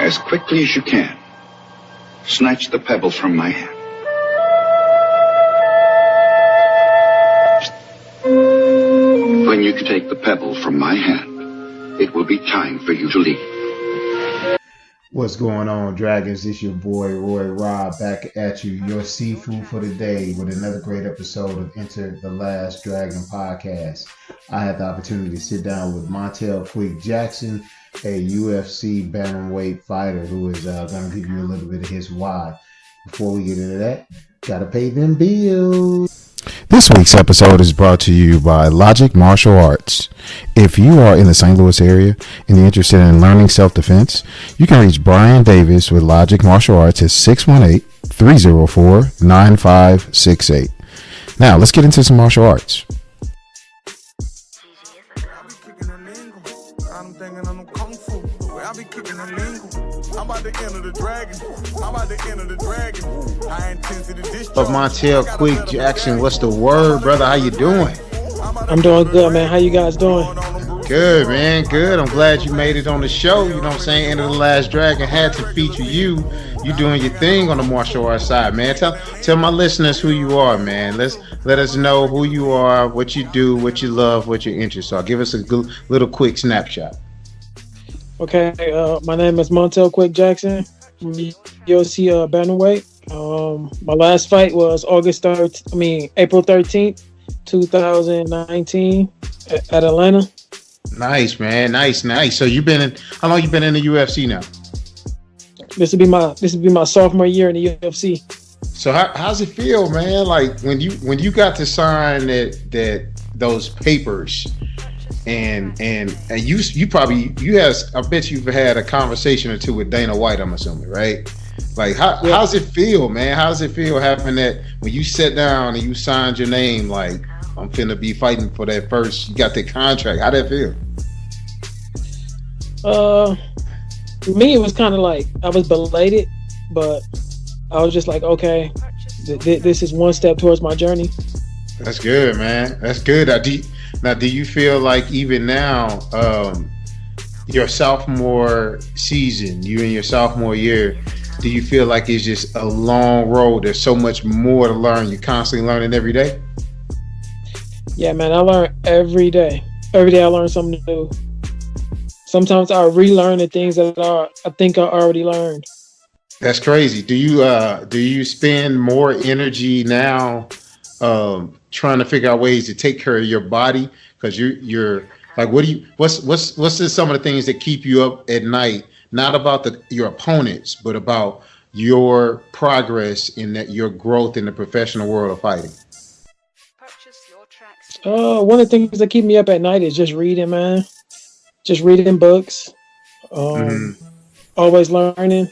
As quickly as you can, snatch the pebbles from my hand. When you take the pebble from my hand, it will be time for you to leave. What's going on, Dragons? It's your boy Roy Robb back at you, your seafood for the day, with another great episode of Enter the Last Dragon podcast. I had the opportunity to sit down with Montel Quik Jackson, a UFC Bantamweight fighter who is going to give you a little bit of his why. Before we get into that, gotta pay them bills. This week's episode is brought to you by Logic Martial Arts. If you are in the St. Louis area and you're interested in learning self-defense, you can reach Brian Davis with Logic Martial Arts at 618-304-9568. Now, let's get into some martial arts. Of Montel Quik Jackson, what's the word, brother? How you doing? I'm doing good, man. How you guys doing? Good, man. Good. I'm glad you made it on the show. You know what I'm saying? Enter the Last Dragon had to feature you. You doing your thing on the martial arts side, man. Tell my listeners who you are, man. Let us know who you are, what you do, what you love, what your interests are. Give us a good, little quick snapshot. Okay, my name is Montel Quik Jackson from UFC Bantamweight. My last fight was April 13th, 2019 at Atlanta. Nice, man. Nice. So how long you been in the UFC now? This will be my sophomore year in the UFC. So how's it feel, man? Like when you got to sign those papers, and you have, I bet you've had a conversation or two with Dana White, I'm assuming, right? Like how's it feel, man? How's it feel having that when you sat down and you signed your name, like I'm finna be fighting for that first, you got that contract? How'd that feel? For me, it was kind of like I was belated, but I was just like, okay, this is one step towards my journey. That's good, man. That's good. Now, do you feel like even now, your sophomore season, you in your sophomore year, do you feel like it's just a long road? There's so much more to learn. You're constantly learning every day? Yeah, man, I learn every day. Every day I learn something new. Sometimes I relearn the things that I think I already learned. That's crazy. Do you spend more energy now trying to figure out ways to take care of your body? Because you're like, what's some of the things that keep you up at night? Not about your opponents, but about your progress in your growth in the professional world of fighting. One of the things that keep me up at night is just reading, man. Just reading books. Always learning,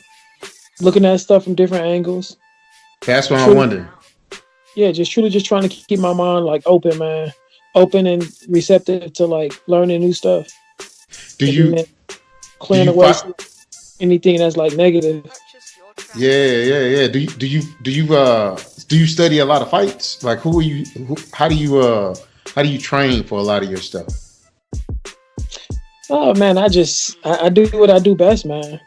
looking at stuff from different angles. That's what I wonder. Yeah, just trying to keep my mind like open, man. Open and receptive to like learning new stuff. Clearing away anything that's like negative. Yeah. Do you study a lot of fights? Like how do you train for a lot of your stuff? Oh man, I do what I do best, man.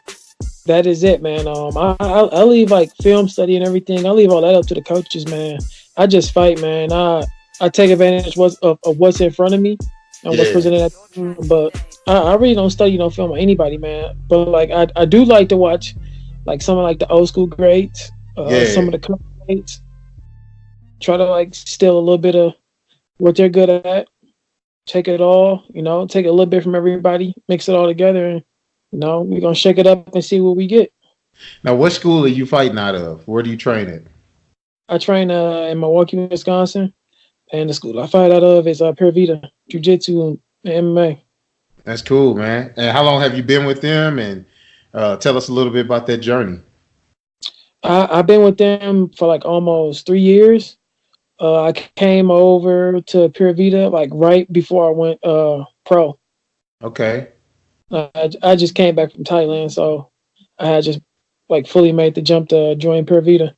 That is it, man. I leave like film study and everything. I leave all that up to the coaches, man. I just fight, man. I take advantage of what's in front of me and what's presented at the time. But I really don't study no film or anybody, man. But like I do like to watch like some of like the old school greats, some of the current greats. Try to like steal a little bit of what they're good at. Take it all, take a little bit from everybody, mix it all together, and we're gonna shake it up and see what we get. Now, what school are you fighting out of? Where do you train at? I train in Milwaukee, Wisconsin, and the school I fight out of is Pura Vida Jiu-Jitsu and MMA. That's cool, man. And how long have you been with them? And tell us a little bit about that journey. I've been with them for like almost 3 years. I came over to Pura Vida like right before I went pro. Okay. I just came back from Thailand, so I had just like fully made the jump to join Pura Vida.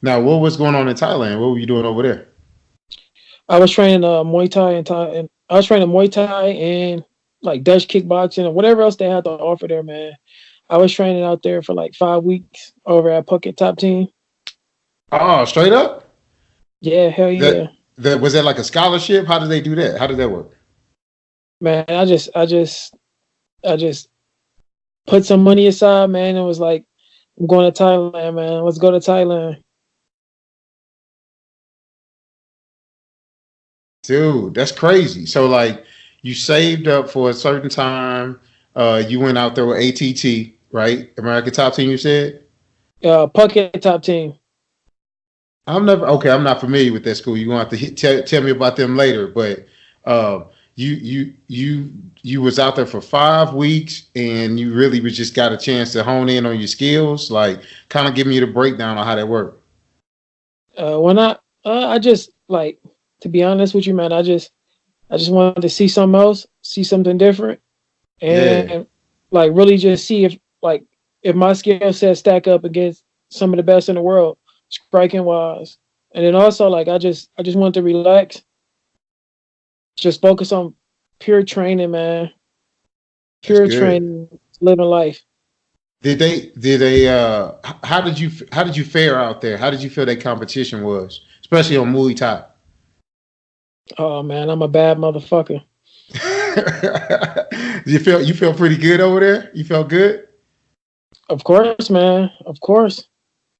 Now, what was going on in Thailand? What were you doing over there? I was training Muay Thai and I was training Muay Thai and like Dutch kickboxing and whatever else they had to offer there, man. I was training out there for like 5 weeks over at Puckett Top Team. Oh, straight up? Yeah, hell yeah. That was that like a scholarship? How did they do that? How did that work? Man, I just put some money aside, man. It was like, I'm going to Thailand, man. Let's go to Thailand. Dude, that's crazy. So like you saved up for a certain time. You went out there with ATT, right? American Top Team, you said? Puckett Top Team. I'm not familiar with that school. You're gonna have to tell me about them later. But you was out there for 5 weeks, and you really was just got a chance to hone in on your skills. Like, kind of give me the breakdown on how that worked. When I just like, to be honest with you, man, I just wanted to see something else, see something different, and like really just see if my skill set stack up against some of the best in the world, striking wise. And then also like I just wanted to relax, just focus on pure training, man. Pure training, living life. Did they how did you fare out there? How did you feel that competition was, especially on Muay Thai? Oh man, I'm a bad motherfucker. you feel pretty good over there? You felt good? Of course, man. Of course.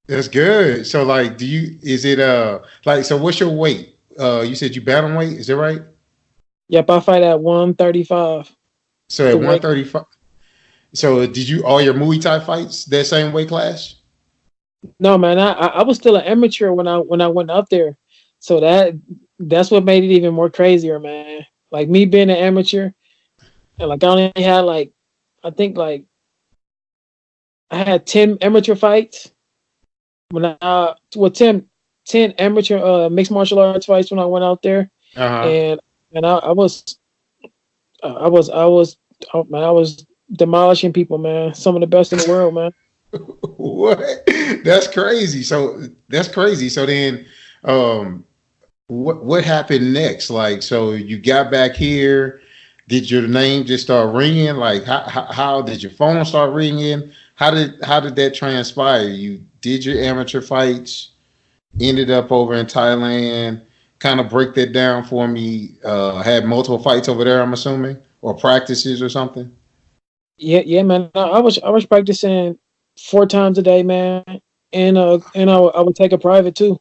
That's good. So like so what's your weight? You said you bantamweight, is that right? Yep, I fight at 135. So at 135. So did you all your Muay Thai fights that same weight class? No, man. I was still an amateur when I went up there. So that's what made it even more crazier, man. Like me being an amateur, and like I only had like, I think like I had 10 amateur fights when 10 amateur mixed martial arts fights when I went out there. And I was demolishing people, man. Some of the best in the world, man. What? That's crazy. So then, what happened next? Like, so you got back here. Did your name just start ringing? Like, how did your phone start ringing? How did that transpire? You did your amateur fights, ended up over in Thailand. Kind of break that down for me. Had multiple fights over there, I'm assuming, or practices or something. Yeah, man. I was practicing 4 times a day, man, and I would take a private too.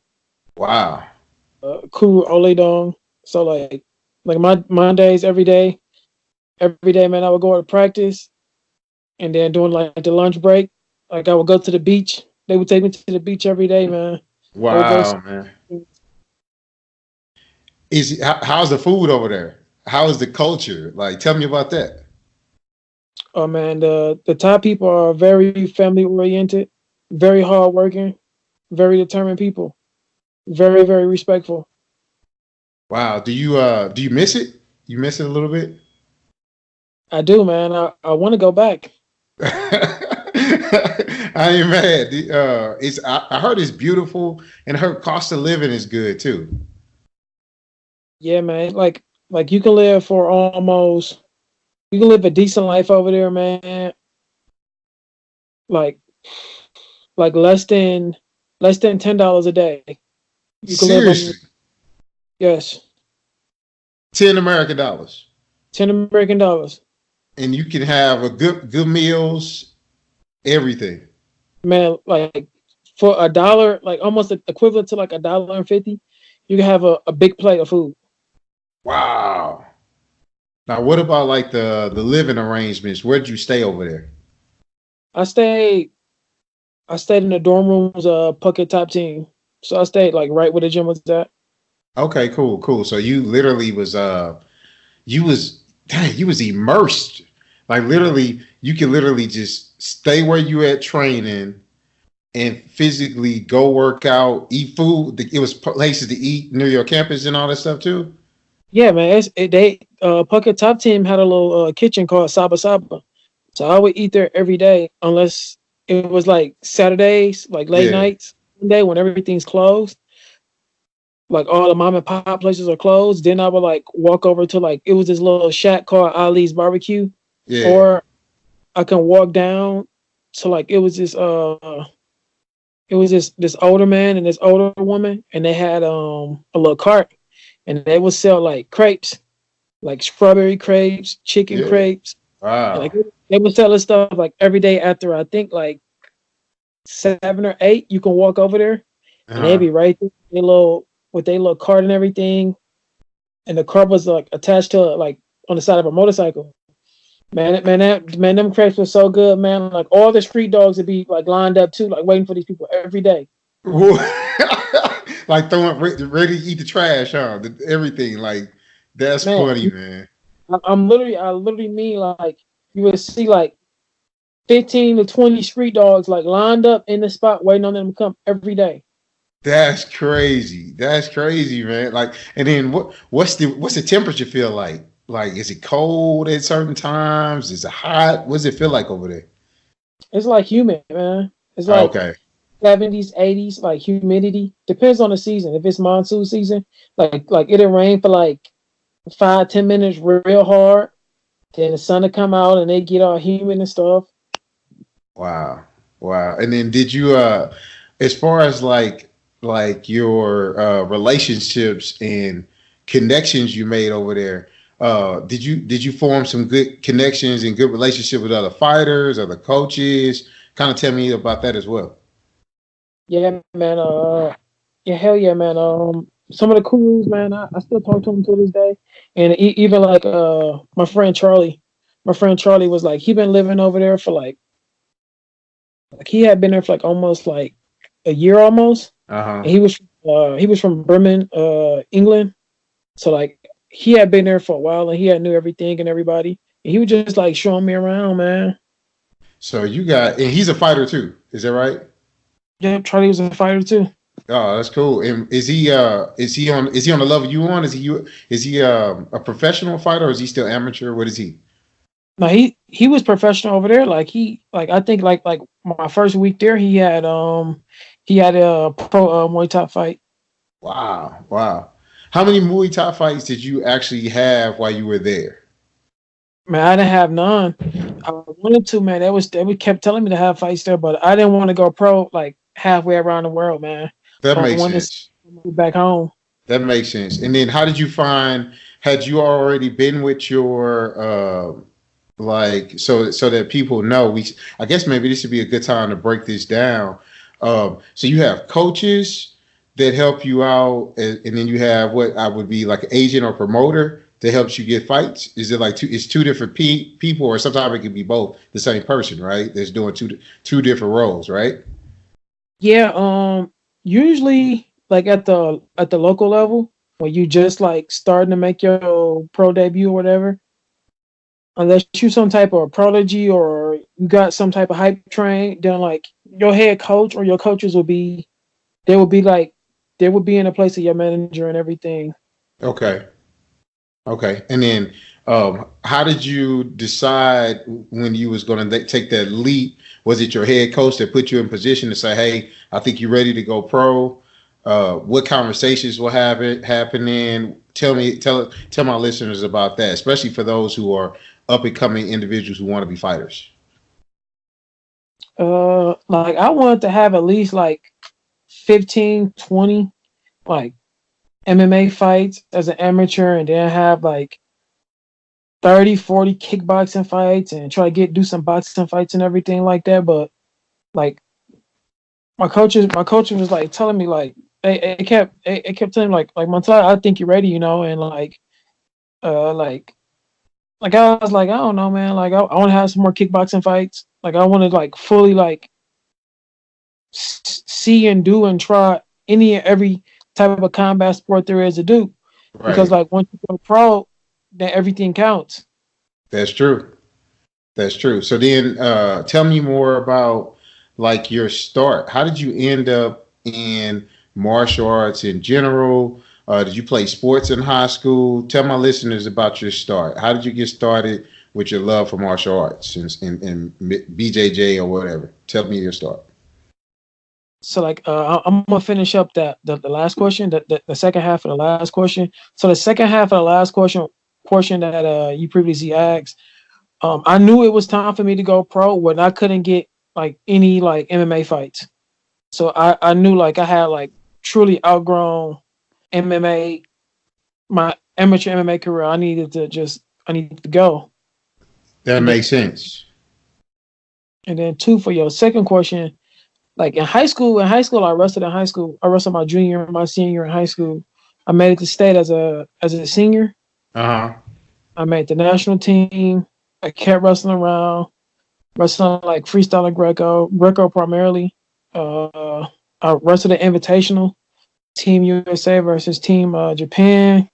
Wow. Kuru Ole Dong. So like my days every day, man. I would go to practice, and then during like the lunch break, like I would go to the beach. They would take me to the beach every day, man. Wow, man. How's the food over there? How is the culture? Like, tell me about that. Oh man, the Thai people are very family oriented, very hardworking, very determined people, very very respectful. Wow. Do you miss it? You miss it a little bit? I do, man. I want to go back. I ain't mad. I heard it's beautiful, and her cost of living is good too. Yeah, man. Like you can live a decent life over there, man. Like less than $10 a day. You can Seriously? live on, yes. 10 American dollars. 10 American dollars. And you can have a good meals, everything. Man, like for $1, like almost equivalent to like $1.50, you can have a big plate of food. Wow. Now, what about like the living arrangements? Where'd you stay over there? I stayed in the dorm rooms, Puckett Top Team. So I stayed like right where the gym was at. Okay, cool. So you literally you was immersed. Like literally, you can literally just stay where you at training and physically go work out, eat food. It was places to eat near your campus and all that stuff too. Yeah, man. Puckett Top Team had a little kitchen called Saba Saba. So I would eat there every day unless it was like Saturdays, like late nights, Sunday when everything's closed. Like all the mom and pop places are closed. Then I would like walk over to like, it was this little shack called Ali's Barbecue. Yeah. Or I can walk down So like it was this older man and this older woman, and they had a little cart, and they would sell like crepes, like strawberry crepes, chicken Yeah. crepes, and like Wow. they would sell this stuff like every day after I think like 7 or 8. You can walk over there, and they'd Uh-huh. be right there with their little cart and everything, and the cart was like attached to like on the side of a motorcycle. Man, them crepes were so good, man. Like all the street dogs would be like lined up too, like waiting for these people every day. Like throwing ready to eat the trash, huh? Everything. Like that's Man, funny, man. I literally mean like you would see like 15 to 20 street dogs like lined up in the spot waiting on them to come every day. That's crazy. That's crazy, man. Like, and then what's the temperature feel like? Like, is it cold at certain times? Is it hot? What does it feel like over there? It's like humid, man. It's Oh, like okay. 70s, 80s, like humidity. Depends on the season. If it's monsoon season, like it'll rain for like 5, 10 minutes real hard. Then the sun will come out and they get all humid and stuff. Wow. Wow. And then did you as far as like your relationships and connections you made over there, did you form some good connections and good relationship with other fighters, other coaches? Kind of tell me about that as well. Yeah, man. Yeah, hell yeah, man. Some of the cool man, I still talk to him to this day. And even like my friend Charlie was like he been living over there for like he had been there for like almost like a year almost. Uh-huh. And he was from Birmingham, England. So like he had been there for a while and he had knew everything and everybody. And he was just like showing me around, man. So you got, and he's a fighter too. Is that right? Yeah, Charlie was a fighter too. Oh, that's cool. And is he on the level you on? Is he a professional fighter or is he still amateur? What is he? No, he was professional over there. Like I think like my first week there, he had a pro Muay Thai fight. Wow, wow. How many Muay Thai fights did you actually have while you were there? Man, I didn't have none. I wanted to, man. They kept telling me to have fights there, but I didn't want to go pro like halfway around the world, man. That I makes wanted sense. to move back home. That makes sense. And then how did you find, had you already been with your like so that people know I guess maybe this would be a good time to break this down. So you have coaches that help you out and then you have what I would be like an agent or promoter that helps you get fights. Is it like two different people or sometimes it can be both the same person, right? That's doing two different roles, right? Yeah, usually like at the local level when you just like starting to make your pro debut or whatever, unless you some type of prodigy or you got some type of hype train, then like your head coach or your coaches they would be like they would be in the place of your manager and everything. Okay. Okay. And then how did you decide when you was going to take that leap? Was it your head coach that put you in position to say, "Hey, I think you're ready to go pro"? What conversations were happening? Tell my listeners about that, especially for those who are up and coming individuals who want to be fighters. Like I wanted to have at least like 15, 20 like MMA fights as an amateur and then have like 30, 40 kickboxing fights and try to do some boxing fights and everything like that. But like my coaches was like telling me like it kept telling me like Montel, I think you're ready, and uh like I was like, I don't know, man. Like I want to have some more kickboxing fights. Like I want to like fully like see and do and try any and every type of a combat sport there is to do. Because Right. like once you go pro, then everything counts. That's true. That's true. So then tell me more about like your start. How did you end up in martial arts in general? Did you play sports in high school? Tell my listeners about your start. How did you get started with your love for martial arts in BJJ or whatever? Tell me your start. So like I'm gonna finish up the last question, the second half of the last question. So the second half of the last question that you previously asked, I knew it was time for me to go pro when I couldn't get like any like MMA fights. So I knew like I had like truly outgrown MMA, my amateur MMA career. I needed to go. That And then, makes sense. and then two, for your second question, like in high school, I wrestled in high school. I wrestled my junior and my senior year in high school. I made it to state as a senior. Uh-huh. I made the national team. I kept wrestling around, wrestling like freestyle and Greco primarily. I wrestled an invitational, Team USA versus Team Japan.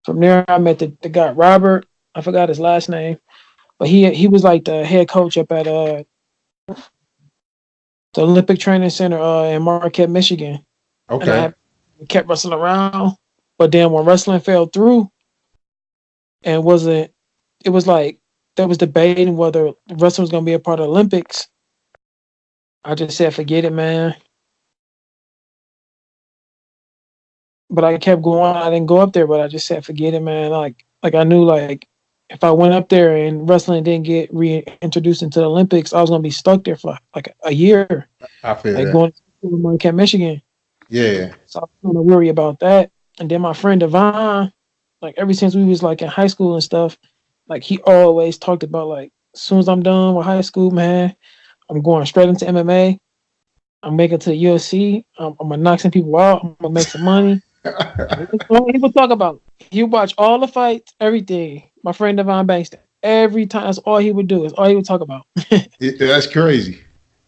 From there, I met the guy Robert. I forgot his last name, but he was like the head coach up at the Olympic Training Center in Marquette, Michigan. And Okay. I kept wrestling around, but then when wrestling fell through, and wasn't, it was like there was debating whether wrestling was gonna be a part of the Olympics. I just said, forget it, man. But I kept going. I didn't go up there, but I just said, forget it, man. Like I knew, like if I went up there and wrestling didn't get reintroduced into the Olympics, I was gonna be stuck there for like a year, I feel like that. going to Marquette, Michigan. Yeah. So I was kind of worried about that. And then my friend Devon, like ever since we was like in high school and stuff, like he always talked about like, as soon as I'm done with high school, man, I'm going straight into MMA. I'm making it to the UFC. I'm gonna knock some people out. I'm gonna make some money. That's all he would talk about. He would watch all the fights, everything. My friend Devon Banks, every time, that's all he would do. Is all he would talk about. That's crazy.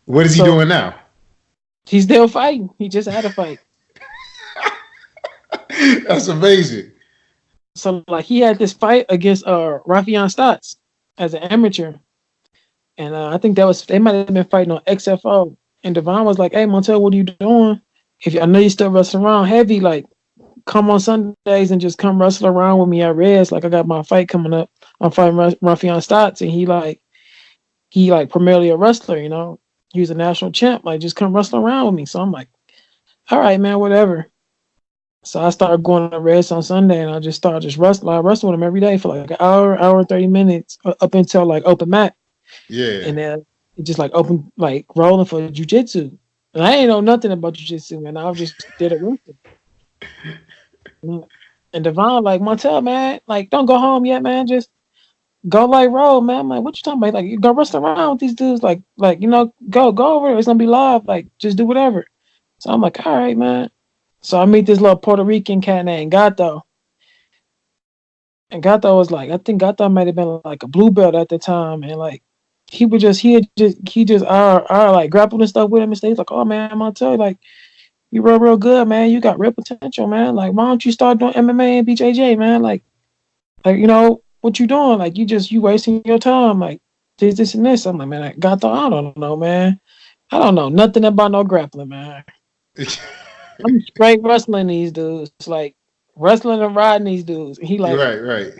What is he So doing now? he's still fighting. He just had a fight. That's amazing. So like he had this fight against Rafian Stotts as an amateur, and I think they might have been fighting on XFO. And Devon was like, "Hey Montel, what are you doing? If I know you still wrestling around heavy, like come on Sundays and just come wrestle around with me at Reds. Like I got my fight coming up. I'm fighting Rafian Stotts, and he primarily a wrestler, you know. He was a national champ. Like just come wrestle around with me. So I'm like, all right, man, whatever. So I started going to Reds on Sunday, and I just started wrestling. I wrestled with him every day for like an hour and 30 minutes up until like open mat, Yeah. and then it just like open like rolling for jiu-jitsu. And I ain't know nothing about jiu-jitsu, man. I just did it wrestling. And Devon like, Montel, man, like don't go home yet, man. Just go like roll, man. I'm like, what you talking about? Like you go wrestle around with these dudes, like you know, go over there. It's gonna be live. Like just do whatever. So I'm like, all right, man. So I meet this little Puerto Rican cat named Gato. And Gato was like, I think Gato might have been like a blue belt at the time. And like he just like grappled and stuff with him and stuff. He's like, oh man, I'm gonna tell you, like, you real good, man. You got real potential, man. Like, why don't you start doing MMA and BJJ, man? Like, you know, what you doing? Like you wasting your time, like this and this. I'm like, man, Gato, I don't know, man. I don't know nothing about no grappling, man. I'm straight wrestling these dudes, like wrestling and riding these dudes. And he like, right.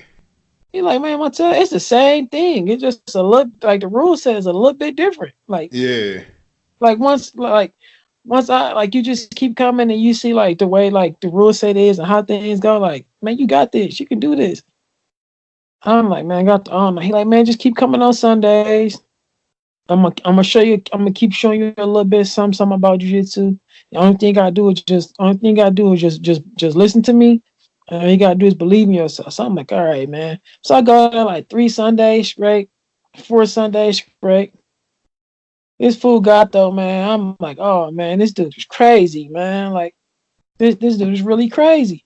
he like, man, Montel, it's the same thing. It's just a look like the rule says a little bit different. Like, Yeah. like once I like you just keep coming and you see like the way like the rules say it is and how things go. Like, man, you got this. You can do this. I'm like, man, I got the honor. He like, man, just keep coming on Sundays. I'm gonna show you. I'm gonna keep showing you a little bit, something about jiu-jitsu. The only thing you gotta do is just listen to me. And all you gotta do is believe in yourself. So I'm like, all right, man. So I go there like 3 Sundays straight, 4 Sundays straight. This fool got though, man. I'm like, oh man, this dude is crazy, man. Like this dude is really crazy.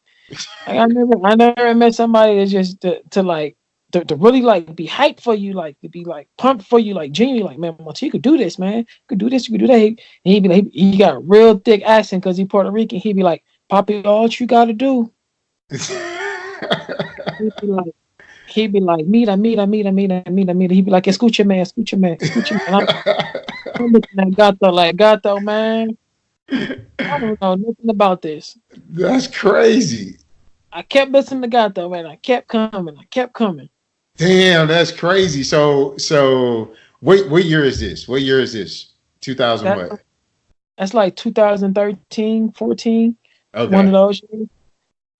Like I never met somebody that just to really like be hyped for you, like to be like pumped for you, like genuinely, like, man, Montel, you could do this, man. You could do this, you could do that. And he'd be like, he got a real thick accent because he's Puerto Rican. He'd be like, Poppy, all you gotta do. He'd be like, mira. He'd be like, escúchame. I'm looking at Gato, man. I don't know nothing about this. That's crazy. I kept listening to Gato, man. I kept coming. Damn, that's crazy. So what year is this? What year is this? 2000 what? That's like 2013, 14. Okay. One of those years.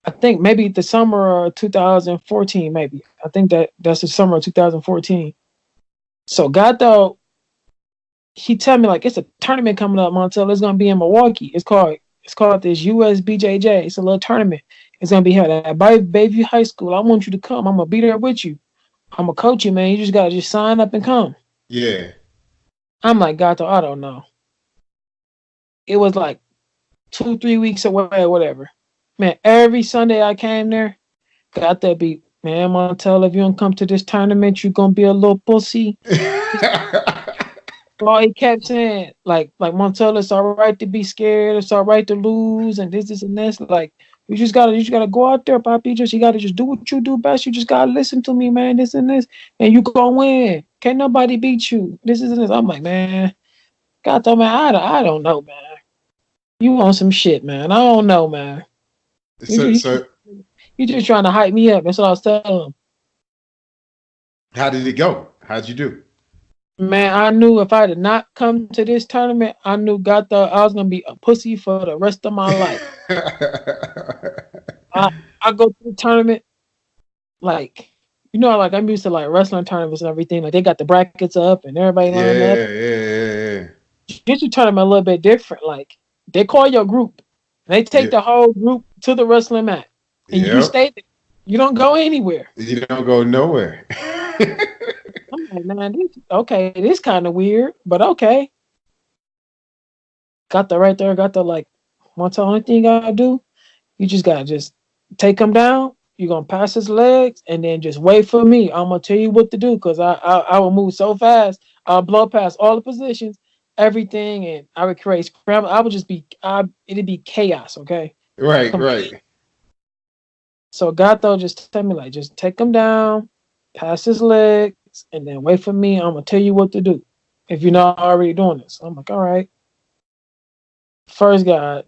I think maybe the summer of 2014, maybe. I think that's the summer of 2014. So Gato, he tell me like it's a tournament coming up, Montel. It's gonna be in Milwaukee. It's called this USBJJ. It's a little tournament. It's gonna be held at Bayview High School. I want you to come. I'm gonna be there with you. I'm gonna coach you, man. You just gotta just sign up and come. Yeah. I'm like, God, I don't know. It was like 2-3 weeks away or whatever. Man, every Sunday I came there, got that beat. Man, Montel, if you don't come to this tournament, you're gonna be a little pussy. All he kept saying, like Montel, it's all right to be scared, it's all right to lose, and this and this. Like, you just gotta go out there, Poppy. You gotta just do what you do best. You just gotta listen to me, man. This and this, and you gonna win. Can't nobody beat you. This and this. I'm like, man, God, man, I don't know, man. You want some shit, man? I don't know, man. You just trying to hype me up. That's what I was telling him. How did it go? How'd you do? Man, I knew if I did not come to this tournament, I knew I was gonna be a pussy for the rest of my life. I go to the tournament, like, you know, like I'm used to like wrestling tournaments and everything. Like they got the brackets up and everybody lined up. Yeah. This tournament a little bit different. Like they call your group, and they take the whole group to the wrestling mat, and you stay there. You don't go anywhere. You don't go nowhere. I'm like, man, this kind of weird, but okay. Got the right there. Got the like. Once the only thing you gotta do, you just gotta just take him down. You're gonna pass his legs, and then just wait for me. I'm gonna tell you what to do, because I will move so fast. I'll blow past all the positions, everything, and I would create scramble. I would just be. It'd be chaos. Okay. Right. So Gato just tell me like, just take him down, pass his legs, and then wait for me. I'm gonna tell you what to do. If you're not already doing this, I'm like, all right. First guy,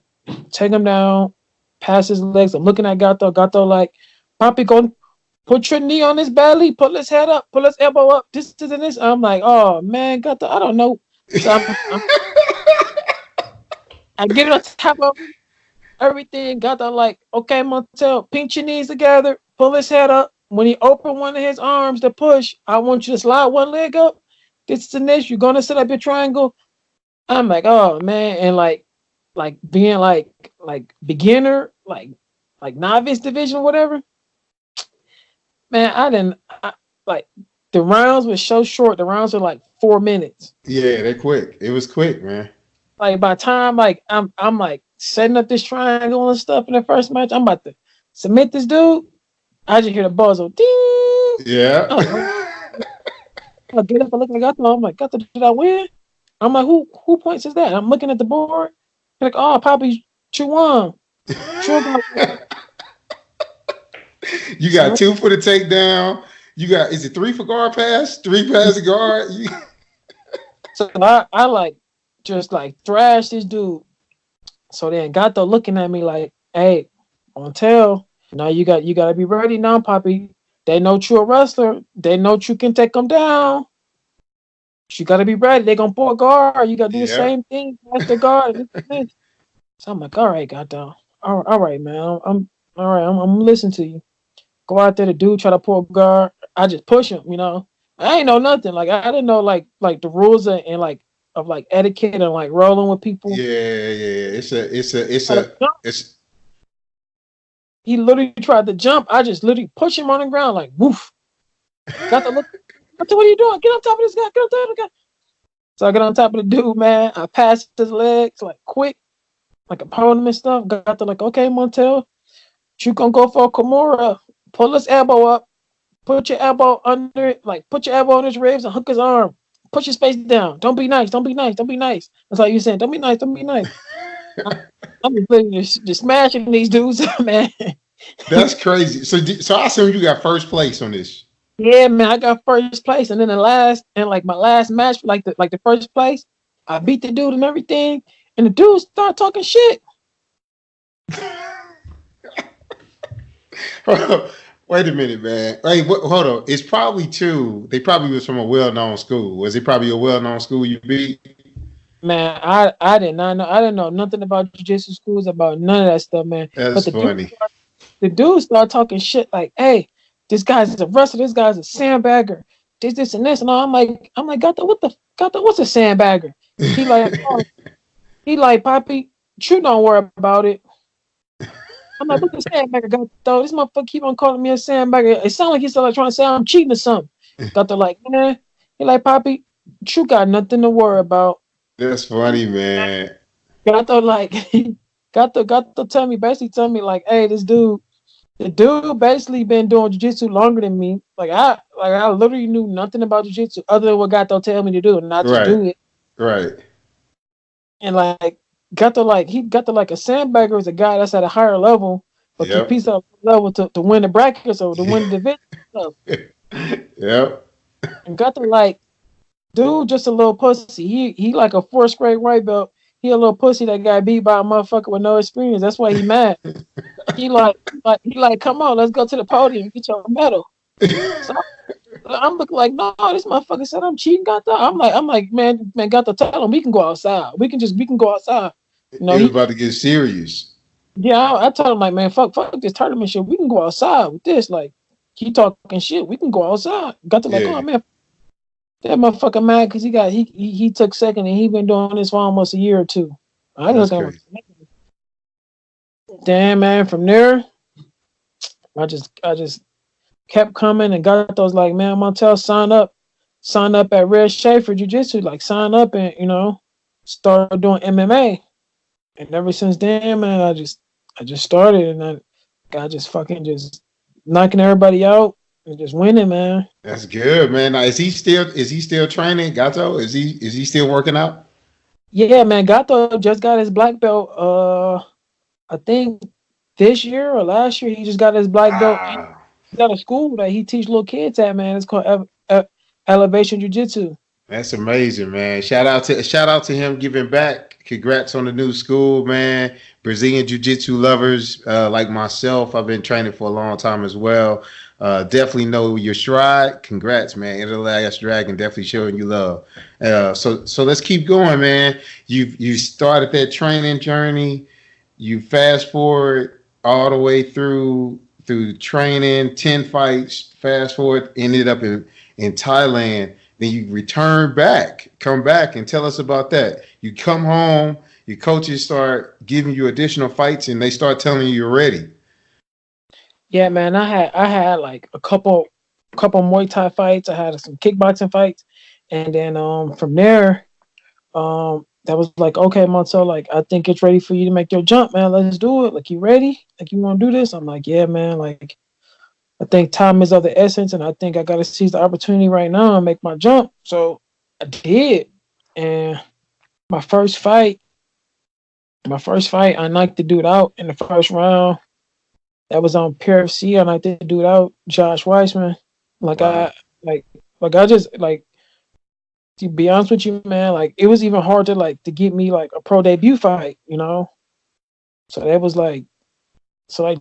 take him down, pass his legs. I'm looking at Gato. Gato like, Poppy, go put your knee on his belly, pull his head up, pull his elbow up. This and this. I'm like, oh man, Gato, I don't know. So I get it on top of everything. Gato like, okay, Montel, pinch your knees together, pull his head up. When he open one of his arms to push, I want you to slide one leg up. This and this. You're gonna set up your triangle. I'm like, oh man, and like being like beginner, like novice division, whatever. Man, like the rounds were so short. The rounds were like 4 minutes. Yeah, they're quick. It was quick, man. Like by the time like I'm like setting up this triangle and stuff in the first match, I'm about to submit this dude. I just hear the buzzer. Ding! Yeah. I get up and look at Gato. I'm like, Gato, did I win? I'm like, who points is that? I'm looking at the board. Like, oh, Poppy, you won. You got 2 for the takedown. You got, is it 3 for guard pass? 3 pass to guard? So I like just like thrash this dude. So then Gato looking at me like, hey, Montel, now you got to be ready now, Poppy. They know you're a wrestler. They know you can take them down. You got to be ready. They're going to pull guard. You got to do the same thing. Pass the guard. So I'm like, all right, Gato. All right, man. I'm all right. I'm listening to you. Go out there, the dude try to pull guard. I just push him, you know. I ain't know nothing. Like I didn't know like the rules and like of like etiquette and like rolling with people. Yeah. It's He literally tried to jump. I just literally push him on the ground like woof. Got to look. What are you doing? Get on top of this guy. Get on top of the guy. So I get on top of the dude, man. I pass his legs like quick, like opponent and stuff. Got to like, okay, Montel, you gonna go for a Kimura. Pull his elbow up. Put your elbow under it. Like put your elbow on his ribs and hook his arm. Push his face down. Don't be nice. Don't be nice. Don't be nice. That's like you saying. Don't be nice. Don't be nice. I'm just smashing these dudes, man. That's crazy. So I assume you got first place on this. Yeah, man, I got first place, and then my last match, like the first place, I beat the dude and everything, and the dude started talking shit. Wait a minute, man. Hey, hold on. It's probably 2. They probably was from a well-known school. Was it probably a well-known school you beat? Man, I did not know. I didn't know nothing about jiu-jitsu schools, about none of that stuff, man. That's funny. The dude started talking shit like, hey, this guy's a wrestler, this guy's a sandbagger, this and this, and all. I'm like, Gato, what's a sandbagger? He like, oh, he like, Poppy, you don't worry about it. I'm like, what the sandbagger got though? This motherfucker keep on calling me a sandbagger. It sounds like he's like trying to say I'm cheating or something. Got to like, man. He like, Poppy, you got nothing to worry about. That's funny, man. Got to like, got to tell me, basically tell me like, hey, the dude basically been doing jiu-jitsu longer than me. I literally knew nothing about jiu-jitsu other than what Gato tell me to do, and not to Right. do it. Right. And like he got to like a sandbagger is a guy that's at a higher level, but Yep. competes at a level to win the brackets or to win the division stuff. Yep. And got to like, dude, just a little pussy. He like a 4th grade white belt. He a little pussy that got beat by a motherfucker with no experience. That's why he mad. He like, come on, let's go to the podium and get your medal. So I'm looking like, no, this motherfucker said I'm cheating. I'm like, man, got to tell him we can go outside. We can go outside. He was about to get serious. Yeah, I told him like, man, fuck this tournament shit. We can go outside with this. Like, he talking shit. We can go outside. Got to like, oh man, that motherfucker mad because he took second and he been doing this for almost a year or two. I That's just crazy. damn, man. From there, I just kept coming and got those like, man, Montel, sign up at Red Schaefer Jiu-Jitsu, like sign up and start doing MMA. And ever since then, man, I just started and I just fucking just knocking everybody out and just winning, man. That's good, man. Now, is he still training, Gato? Is he still working out? Yeah, man. Gato just got his black belt. I think this year or last year he just got his black belt. He got a school that he teach little kids at, man. It's called Elevation Jiu-Jitsu. That's amazing, man. Shout out to him giving back. Congrats on the new school, man. Brazilian Jiu-Jitsu lovers like myself, I've been training for a long time as well. Definitely know your stride. Congrats, man. Enter the Last Dragon, definitely showing you love. So let's keep going, man. You started that training journey. You fast forward all the way through training, 10 fights, fast forward, ended up in Thailand. Then you come back and tell us about that. You come home, your coaches start giving you additional fights and they start telling you you're ready. Yeah, man, I had like a couple Muay Thai fights. I had some kickboxing fights, and then from there, that was like, okay, Montel, like I think it's ready for you to make your jump, man. Let's do it. Like, you ready? Like, you want to do this? I'm like, yeah, man. Like, I think time is of the essence, and I think I got to seize the opportunity right now and make my jump. So I did, and my first fight, I knocked the dude out in the first round. That was on PFC. I knocked the dude out, Josh Weissman. Like, wow. I just like, to be honest with you, man, like it was even hard to get me like a pro debut fight, So that was like,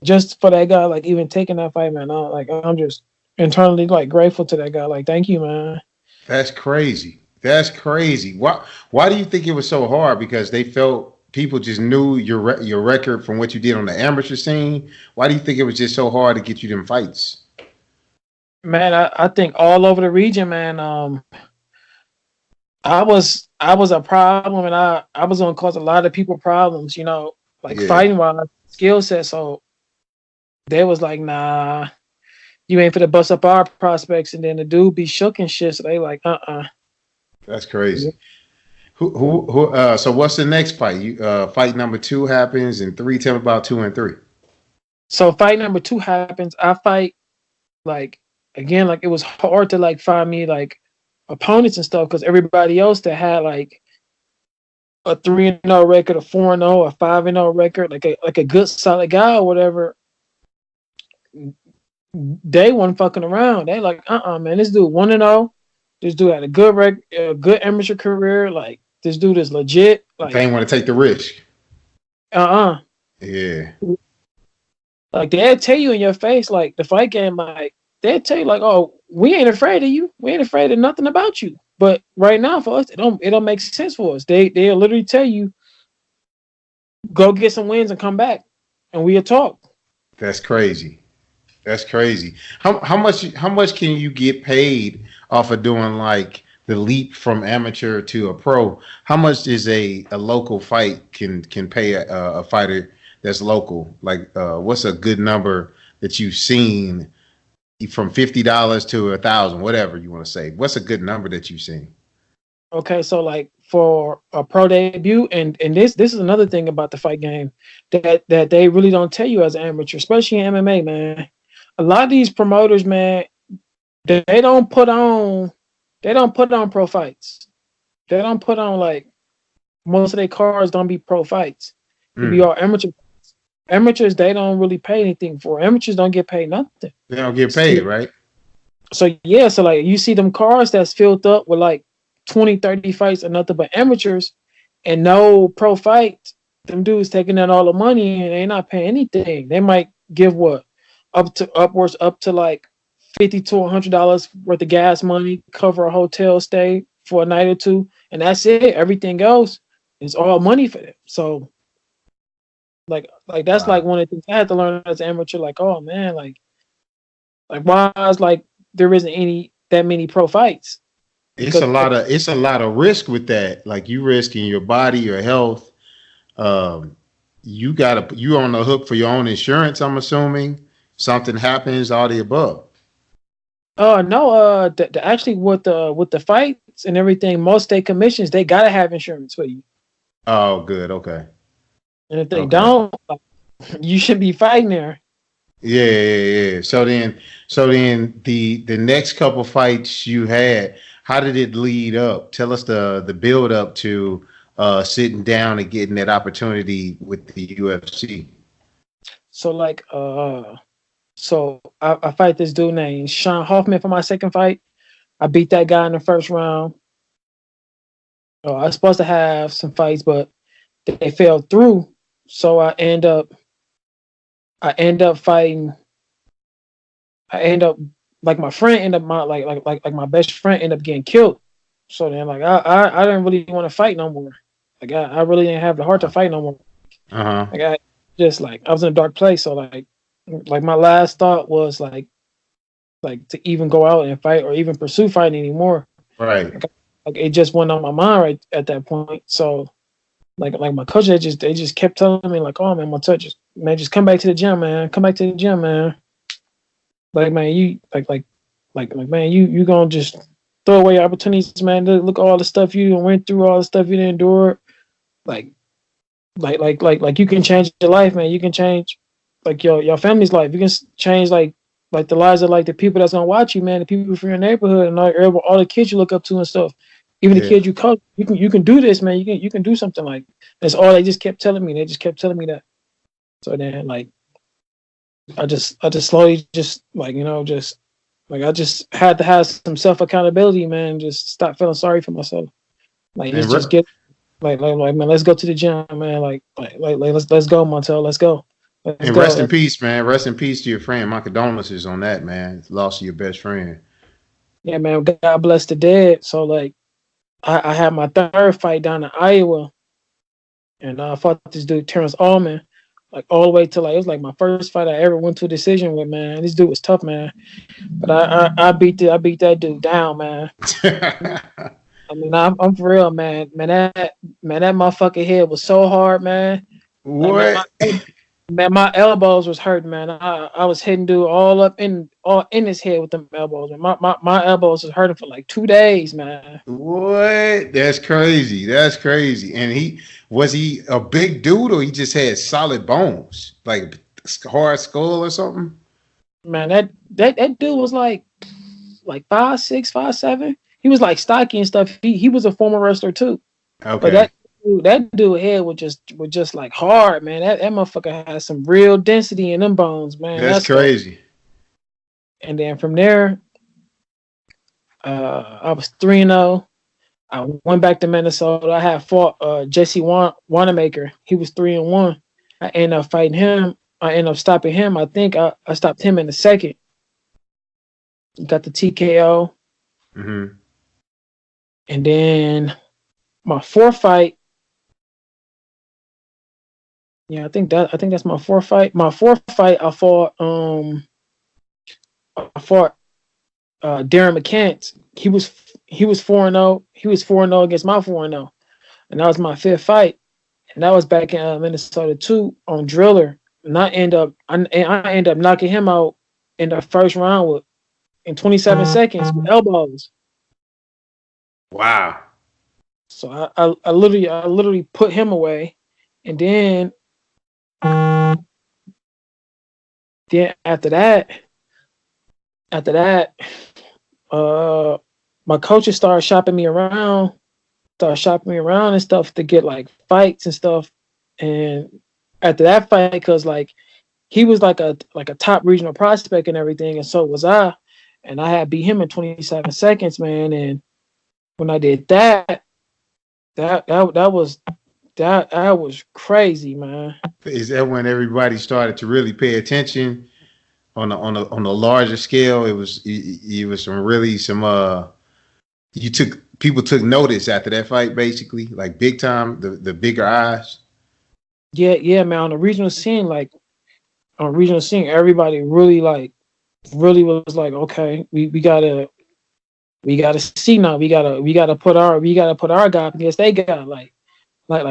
just for that guy, like even taking that fight, man, I'm just internally like grateful to that guy. Like, thank you, man. That's crazy. Why do you think it was so hard? Because they felt people just knew your record from what you did on the amateur scene. Why do you think it was just so hard to get you them fights? Man, I think all over the region, man. I was a problem, and I was gonna cause a lot of people problems, fighting wise, skill set. So they was like, nah, you ain't for to bust up our prospects, and then the dude be shook and shit. So they like, That's crazy. Yeah. So what's the next fight? Fight number 2 happens, and 3. Tell me about 2 and 3. So fight number 2 happens. I fight again, it was hard to find me opponents and stuff because everybody else that had a 3-0 record, a 4-0, a 5-0 record, like a good solid guy or whatever, they weren't fucking around. They like, man, this dude 1-0. This dude had a good good amateur career. Like, this dude is legit. Like, they ain't want to take the risk. Yeah. Like, they'll tell you in your face, like the fight game, like they'll tell you like, oh, we ain't afraid of you. We ain't afraid of nothing about you. But right now for us, it don't make sense for us. They'll literally tell you, go get some wins and come back, and we'll talk. That's crazy. How much can you get paid off of doing like the leap from amateur to a pro. How much is a local fight can pay a fighter that's local? Like, what's a good number that you've seen from $50 to $1,000, whatever you want to say? What's a good number that you've seen? Okay, so like for a pro debut, and this is another thing about the fight game that they really don't tell you as an amateur, especially in MMA, man. A lot of these promoters, man, they don't put on pro fights. They don't put on, like, most of their cards don't be pro fights. They be all amateur. Amateurs, they don't really pay anything for. Amateurs don't get paid nothing. They don't get paid, right? So yeah, so like you see them cards that's filled up with like 20, 30 fights or nothing but amateurs and no pro fight. Them dudes taking in all the money and they not paying anything. They might give upwards up to like $50 to $100 worth of gas money, cover a hotel stay for a night or two, and that's it. Everything else is all money for them. So like that's like one of the things I had to learn as an amateur. Like, oh man, like why is like there isn't that many pro fighs? It's a lot of risk with that. Like, you risking your body, your health. You're on the hook for your own insurance, I'm assuming. Something happens, all the above. No, actually with the fights and everything, most state commissions, they gotta have insurance for you. Oh, good, okay. And if they don't, you should be fighting there. Yeah. So then the next couple fights you had, how did it lead up? Tell us the build up to sitting down and getting that opportunity with the UFC. So like so I fight this dude named Sean Hoffman for my second fight. I beat that guy in the first round. I was supposed to have some fights, but they fell through. So I end up fighting. Like my friend my best friend ended up getting killed. So then like I didn't really want to fight no more. Like I really didn't have the heart to fight no more. Like I was in a dark place. So like my last thought was like to even go out and fight or even pursue fighting anymore. Right. Like it just went on my mind right at that point. So like my coach, they just kept telling me like, oh man, just come back to the gym, man. Come back to the gym, man. Like man, you man, you gonna just throw away opportunities, man. Look at all the stuff you went through, all the stuff you didn't endure. Like you can change your life, man. You can change like your family's life. You can change like the lives of like the people that's gonna watch you, man. The people from your neighborhood and all the kids you look up to and stuff. Even the kids you coach, you can do this, man. You can do something like that's all they just kept telling me. They just kept telling me that. So then like I just slowly just like, just like I just had to have some self accountability, man. Just stop feeling sorry for myself. Like just get like man, let's go to the gym, man. Like let's go, Montel. Let's go. And rest in peace, man. Rest in peace to your friend. My condolences on that, man. Loss of your best friend. Yeah, man. God bless the dead. So like I had my third fight down in Iowa, and I fought this dude Terrence Allman, like all the way to like it was like my first fight I ever went to a decision with, man. This dude was tough, man. But I beat that dude down, man. I mean, I'm for real, man. Man, that motherfucking head was so hard, man. What? Man, my elbows was hurting, man. I was hitting dude all in his head with them elbows. Man. My elbows was hurting for like 2 days, man. What? That's crazy. And was he a big dude or he just had solid bones, like hard skull or something? Man, that dude was like 5'6", 5'7". He was like stocky and stuff. He was a former wrestler too. Okay. But that dude head was just like hard, man. That motherfucker has some real density in them bones, man. That's crazy. And then from there, I was 3-0. I went back to Minnesota. I had fought Jesse Wanamaker. He was 3-1. I ended up fighting him. I ended up stopping him. I think I stopped him in the second. Got the TKO. Mm-hmm. And then my fourth fight. Yeah, I think that's my fourth fight. My fourth fight, I fought Darren McCants. he was 4-0. He was 4-0 against my 4-0, and that was my fifth fight. And that was back in Minnesota too on Driller. And I end up knocking him out in the first round in 27 seconds with elbows. Wow. So I literally put him away, and then after that, my coaches started shopping me around and stuff to get like fights and stuff. And after that fight, because like he was like a top regional prospect and everything, and so was I. And I had beat him in 27 seconds, man. And when I did that was crazy, man. Is that when everybody started to really pay attention on a larger scale? It was people took notice after that fight, basically, like big time, the bigger eyes. Yeah, man. On the regional scene, everybody really was like, okay, we gotta see now. We gotta put our guy against they guy. Like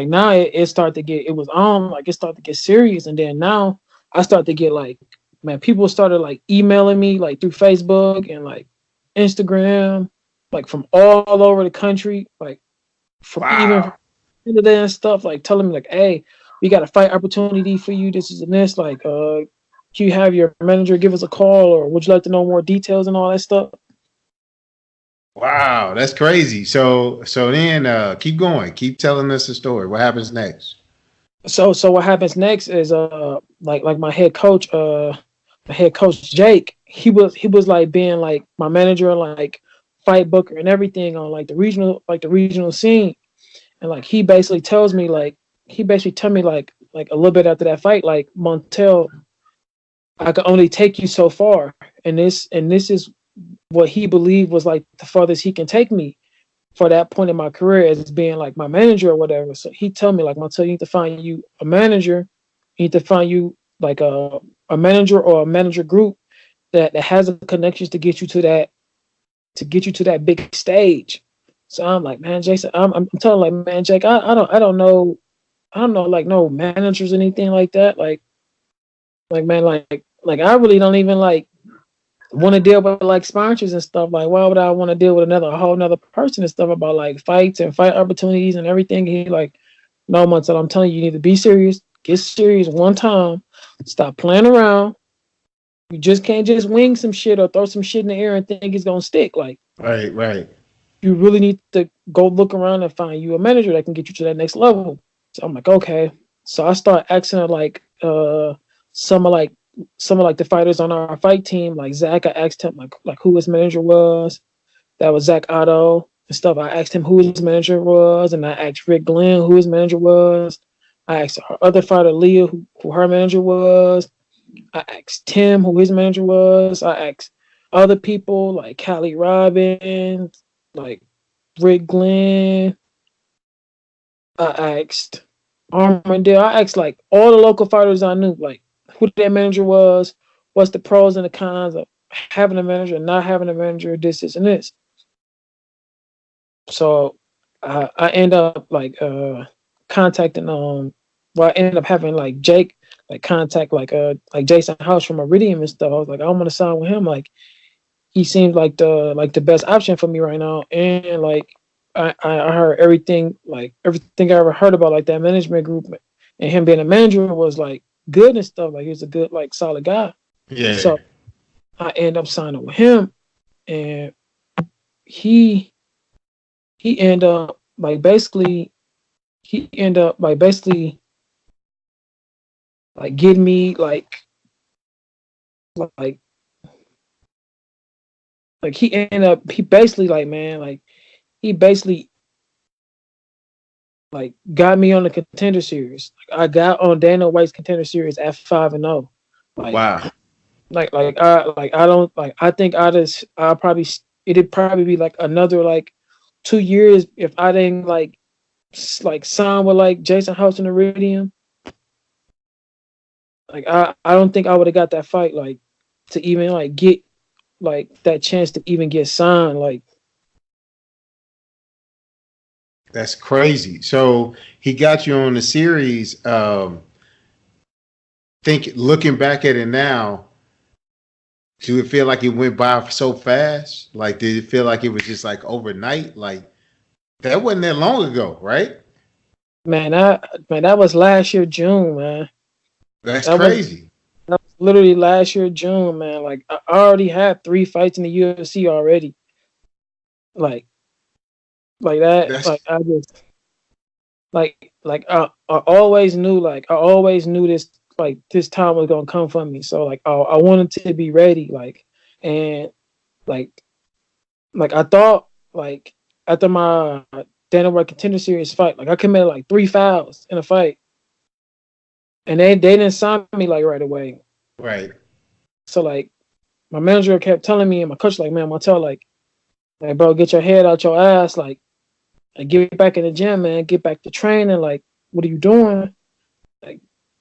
now it started to get, it was on, like it started to get serious. And then now I start to get like, man, people started like emailing me like through Facebook and like Instagram, like from all over the country, like from even Canada and stuff, like telling me like, hey, we got a fight opportunity for you. This is and this. Like, can you have your manager give us a call, or would you like to know more details and all that stuff? Wow, that's crazy. So then keep going. Keep telling us the story. What happens next? So what happens next is like my head coach Jake, he was like being like my manager, like fight booker and everything on like the regional scene. And like he basically tell me like a little bit after that fight, like, Montel, I could only take you so far. And this is what he believed was like the farthest he can take me for that point in my career as being like my manager or whatever. So he told me like, Montel, you need to find you a manager. You need to find you like a manager or a manager group that has the connections to get you to that big stage. So I'm like, man, Jason, I'm telling like, man, Jake, I don't know like no managers or anything like that. Like man, like I really don't even like want to deal with like sponsors and stuff. Like, why would I want to deal with a whole nother person and stuff about like fights and fight opportunities and everything? He like, no, Montel, I'm telling you, you need to be serious. Get serious one time. Stop playing around. You just can't just wing some shit or throw some shit in the air and think it's gonna stick. Like, Right. you really need to go look around and find you a manager that can get you to that next level. So I'm like, okay. So I start asking her like some of the fighters on our fight team, like Zach. I asked him like who his manager was. That was Zach Otto and stuff. I asked him who his manager was, and I asked Rick Glenn who his manager was. I asked our other fighter Leah who her manager was. I asked Tim who his manager was. I asked other people like Callie Robbins, like Rick Glenn. I asked Armandale. I asked like all the local fighters I knew, like who their manager was, what's the pros and the cons of having a manager and not having a manager, this, and this. So I end up like contacting I ended up having like Jake like contact like Jason House from Iridium and stuff. I was like, I want to sign with him. Like he seems like the best option for me right now. And like I heard everything I ever heard about like that management group and him being a manager was like good and stuff. Like he was a good, like solid guy. Yeah. So I end up signing with him, and he end up like basically like getting me like he basically like, man, like he basically like got me on the contender series. Like I got on Dana White's contender series at 5-0. Like Wow. I think it'd probably be like another like 2 years if I didn't like sign with like Jason House and Iridium. Like I don't think I would have got that fight like to even like get like that chance to even get signed. Like That's crazy. So he got you on the series. Looking back at it now, do it feel like it went by so fast? Like, did it feel like it was just like overnight? Like that wasn't that long ago, right? Man, that was last year June, man. That's That was crazy. that was literally last year June, man. Like I already had 3 fights in the UFC already. Like like that. That's I always knew this this time was gonna come for me. So I wanted to be ready. And like I thought after my Dana White Contender Series fight, I committed 3 fouls in a fight, and they didn't sign me right away. right. So my manager kept telling me, and my coach man, Montel, bro, get your head out your ass, get back in the gym, man, get back to training. What are you doing?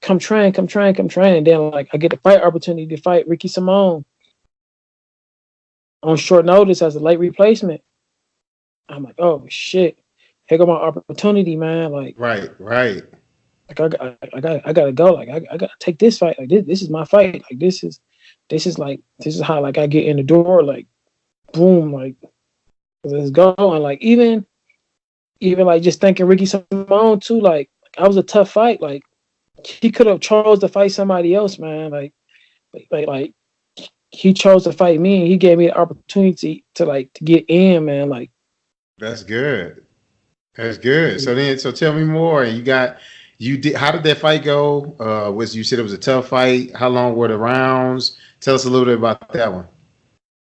Come train. And then I get the fight opportunity to fight Ricky Simone on short notice as a late replacement. I'm like, oh shit, here go my opportunity, man. Right. I gotta go. I gotta take this fight. This is my fight. This is how I get in the door. Boom. Let's go. And even just thinking Ricky Simone too. I was a tough fight. He could have chose to fight somebody else, man. He chose to fight me, and he gave me the opportunity to get in, man. That's good. That's good. So tell me more. How did that fight go? You said it was a tough fight. How long were the rounds? Tell us a little bit about that one.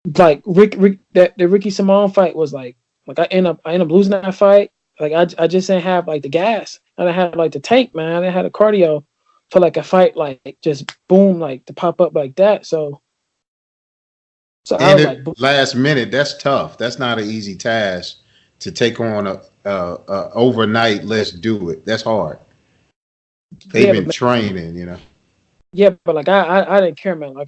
The Ricky Simone fight was I end up losing that fight. I just didn't have the gas. I didn't have the tank, man. I didn't have the cardio for a fight just boom to pop up like that. So I was last minute, that's tough. That's not an easy task to take on a overnight. Let's do it. That's hard. They've been training, Yeah, but I didn't care, man. I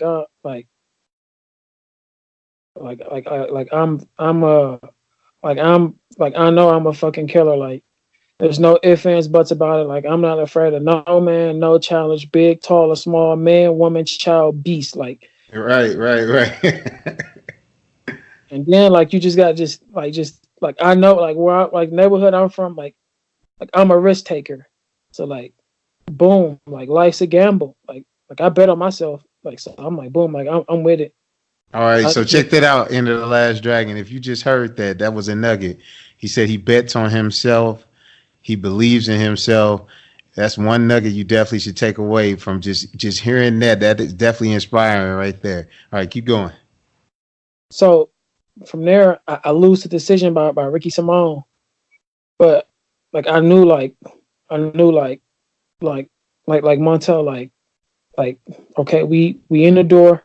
know I'm a fucking killer. There's no ifs, ands, buts about it. I'm not afraid of no man, no challenge, big, tall or small, man, woman, child, beast. Right. And then you just got I know where neighborhood I'm from, I'm a risk taker. So boom, life's a gamble. I bet on myself. So I'm boom, I'm with it. All right, so check that out. End of the Last Dragon. If you just heard that was a nugget. He said he bets on himself. He believes in himself. That's one nugget you definitely should take away from just hearing that. That is definitely inspiring right there. All right, keep going. So from there, I lose the decision by Ricky Simone. But I knew Montel, okay, we in the door.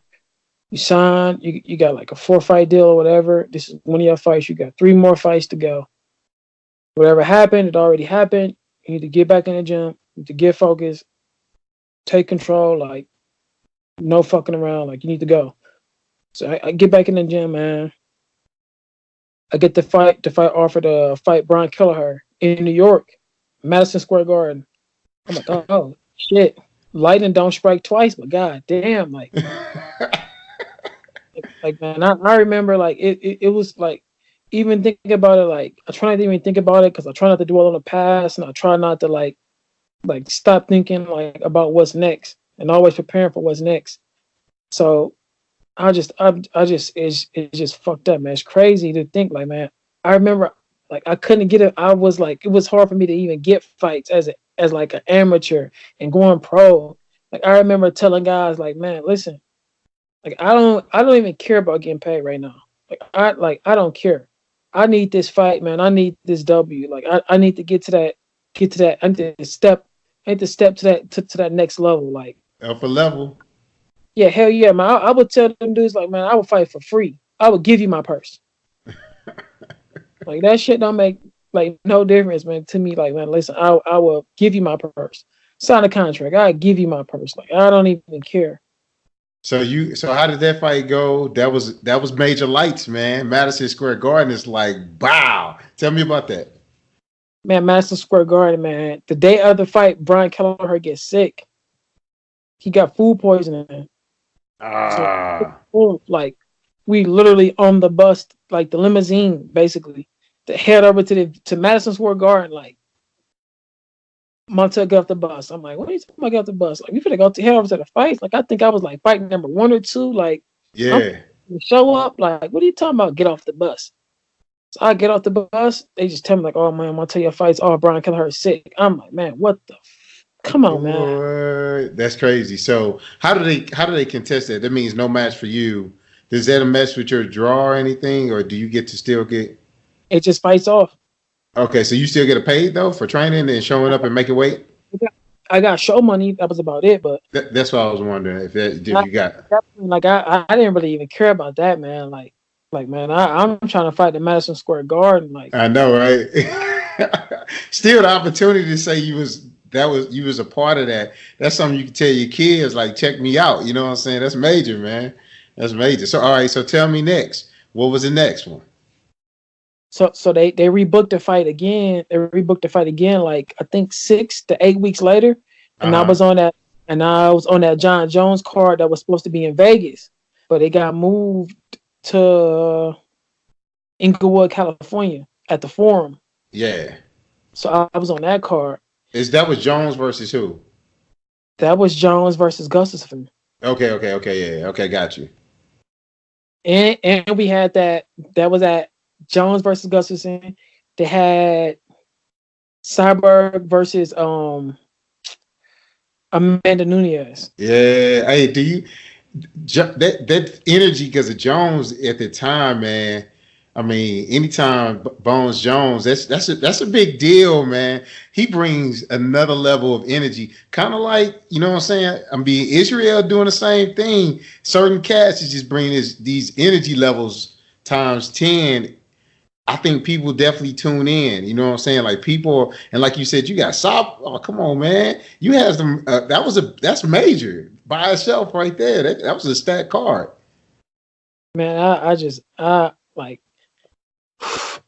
You signed, you got a 4-fight deal or whatever. This is one of your fights. You got 3 more fights to go. Whatever happened, it already happened. You need to get back in the gym. You need to get focused. Take control. No fucking around. You need to go. So I get back in the gym, man. I get the fight offer to fight Brian Kelleher in New York, Madison Square Garden. I'm oh shit. Lightning don't strike twice, but god damn, man, I remember it was even thinking about it, I try not to even think about it because I try not to dwell on the past, and I try not to stop thinking about what's next and always preparing for what's next. So it's just fucked up, man. It's crazy to think man. I remember I couldn't get it. I was it was hard for me to even get fights as an amateur and going pro. I remember telling guys man, listen, I don't even care about getting paid right now. I don't care. I need this fight, man. I need this W. I need to get to that. I need to step to that next level. Upper level. Yeah, hell yeah, man. I would tell them dudes man, I would fight for free. I would give you my purse. That shit don't make no difference, man. To me, man, listen, I will give you my purse. Sign a contract. I give you my purse. I don't even care. So how did that fight go? That was major lights, man. Madison Square Garden is bow. Tell me about that. Man, Madison Square Garden, man. The day of the fight, Brian Kelleher gets sick. He got food poisoning. So, Ah, like, we literally on the bus, like the limousine, basically, to head over to Madison Square Garden. Like, Montel got off the bus. I'm like, what are you talking about? Get off the bus? Like, we finna go to head over to the fights. Like, I think I was like fight number 1 or 2. Like, I'm yeah. show up. Like, what are you talking about? Get off the bus. So I get off the bus. They just tell me like, oh man, Montel your fights. Oh, Brian Kelleher sick. I'm like, man, what the? Come on, man. What? That's crazy. So how do they contest that? That means no match for you. Does that mess with your draw or anything, or do you get to still get? It just fights off. Okay, so you still get paid though for training and showing up and making weight. I got show money. That was about it. But That's what I was wondering if I, you got. like I didn't really even care about that, man. Like man, I'm trying to fight the Madison Square Garden. Like, I know, right? Still, the opportunity to say you was a part of that. That's something you can tell your kids. Like, check me out. You know what I'm saying? That's major, man. That's major. So, all right. So, tell me next. What was the next one? so they rebooked the fight again. They rebooked the fight again. Like I think 6 to 8 weeks later, and I Uh was on that. And I was on that John Jones card that was supposed to be in Vegas, but it got moved to Inglewood, California, at the Forum. Yeah. So I was on that card. That was Jones versus who? That was Jones versus Gustafson. Okay. Yeah. Okay, got you. And we had that was at Jones versus Gustafson. They had Cyborg versus Amanda Nunez. Yeah. Hey, that energy because of Jones at the time, man? I mean, anytime Bones Jones, that's a big deal, man. He brings another level of energy, kind of like, you know what I'm saying. I mean, Israel doing the same thing. Certain cats is just bringing these energy levels times 10. I think people definitely tune in. You know what I'm saying? Like people, and like you said, you got Sop. Oh, come on, man. You have them. That's major by itself right there. That was a stat card. Man, I like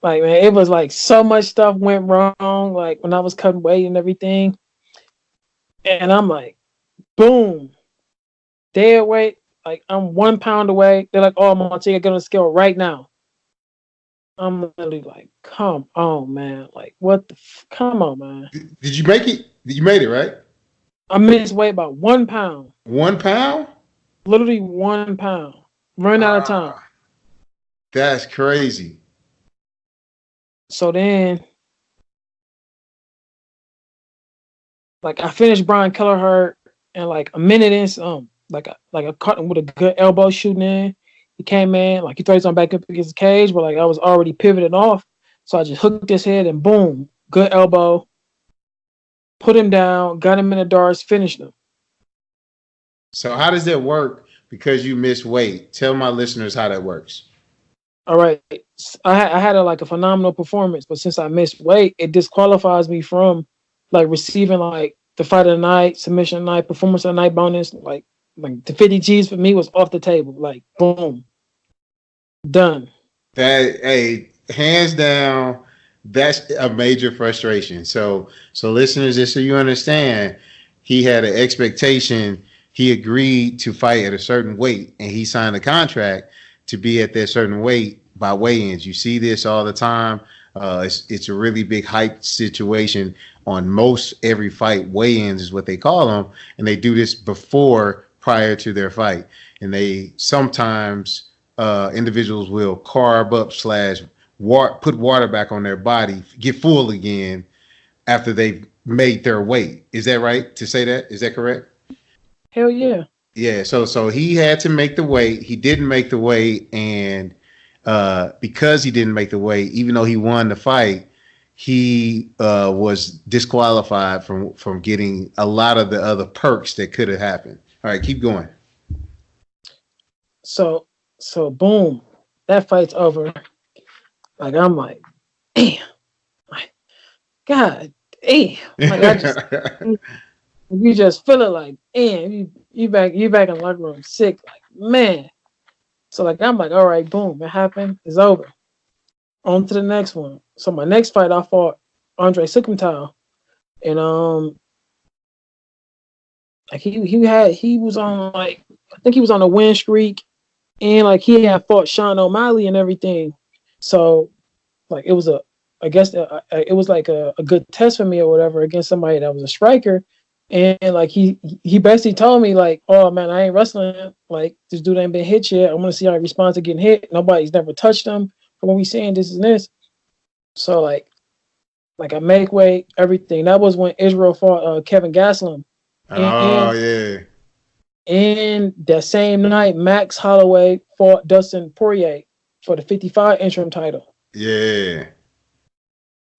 man, it was like so much stuff went wrong. Like when I was cutting weight and everything, and I'm like, boom, dead weight. Like I'm 1 pound away. They're like, oh, Montel, get on the scale right now. I'm literally like, come on, man. Like, what the? Come on, man. Did you make it? You made it, right? I missed weight by 1 pound. 1 pound? Literally 1 pound. Run out of time. That's crazy. So then, like, I finished Brian Kelleher and like a minute in some. Like I caught him with a good elbow shooting in. He came in, like he throws on back up against the cage, but like I was already pivoting off. So I just hooked his head and boom, good elbow. Put him down, got him in the darts, finished him. So how does that work? Because you miss weight. Tell my listeners how that works. All right. I had a phenomenal performance, but since I missed weight, it disqualifies me from like receiving like the fight of the night, submission of the night, performance of the night bonus. Like the 50 G's for me was off the table. Like boom. Done. That, hey, hands down, that's a major frustration. So listeners, just so you understand, he had an expectation. He agreed to fight at a certain weight, and he signed a contract to be at that certain weight by weigh-ins. You see this all the time. It's a really big hype situation on most every fight. Weigh-ins is what they call them, and they do this prior to their fight. And they sometimes individuals will carb up / put water back on their body, get full again after they've made their weight. Is that right to say that? Is that correct? Hell yeah. Yeah, so he had to make the weight. He didn't make the weight, and because he didn't make the weight, even though he won the fight, he was disqualified from getting a lot of the other perks that could have happened. All right, keep going. So boom, that fight's over. Like I'm like, damn, like, God damn. Like I just you just feel it like, damn, you back in the locker room sick, like man. So like I'm like, all right, boom, it happened, it's over. On to the next one. So my next fight I fought Andre Sukumtile, and like he was on like I think he was on a win streak, and like he had fought Sean O'Malley and everything, so like it was I guess it was like a good test for me or whatever against somebody that was a striker, and like he basically told me like, oh man, I ain't wrestling, like this dude ain't been hit yet. I want to see how he responds to getting hit. Nobody's never touched him. From what we saying, this and this. So like I make weight, everything. That was when Israel fought Kevin Gastelum, Oh and yeah, and that same night Max Holloway fought Dustin Poirier for the 55 interim title. yeah.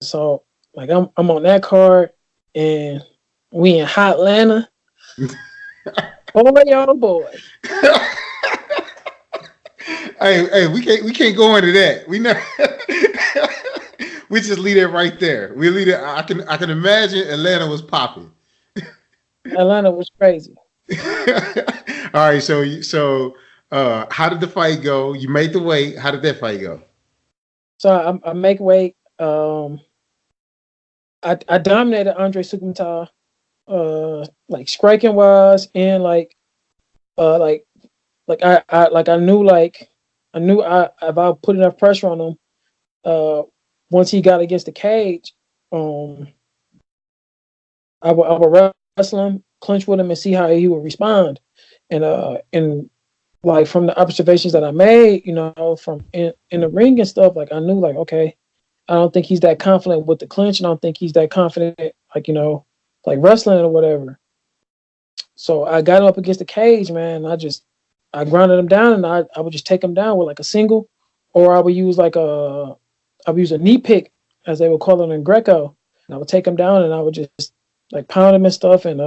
So like I'm on that card, and we in Hot Atlanta. Boy, oh boy. Hey, we can't go into that. We never. We just leave it right there. We leave it. I can imagine Atlanta was popping. Atlanta was crazy. All right, so how did the fight go? You made the weight. How did that fight go? So I make weight. I dominated Andre Sukumta, like striking wise, and like I knew if I put enough pressure on him, once he got against the cage, I would wrestle him, clinch with him, and see how he would respond. And like from the observations that I made, from in the ring and stuff, like I knew like okay, I don't think he's that confident with the clinch. I don't think he's that confident, like like wrestling or whatever. So I got him up against the cage, man. I grounded him down, and I would just take him down with like a single, or I would use a knee pick, as they would call it in Greco. And I would take him down, and I would just like pound him and stuff, and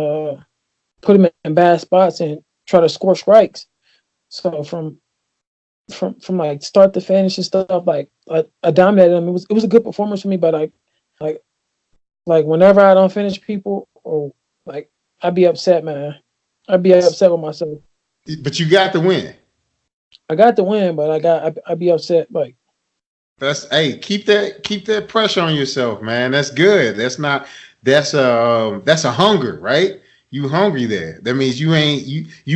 put him in bad spots and try to score strikes. So from like start to finish and stuff, like I dominated him. It was a good performance for me, but like whenever I don't finish people, or like I'd be upset, man. I'd be upset with myself. But you got the win. I got the win, but I'd be upset. Like Hey, keep that pressure on yourself, man. That's good. That's a hunger, right? You hungry there. That means you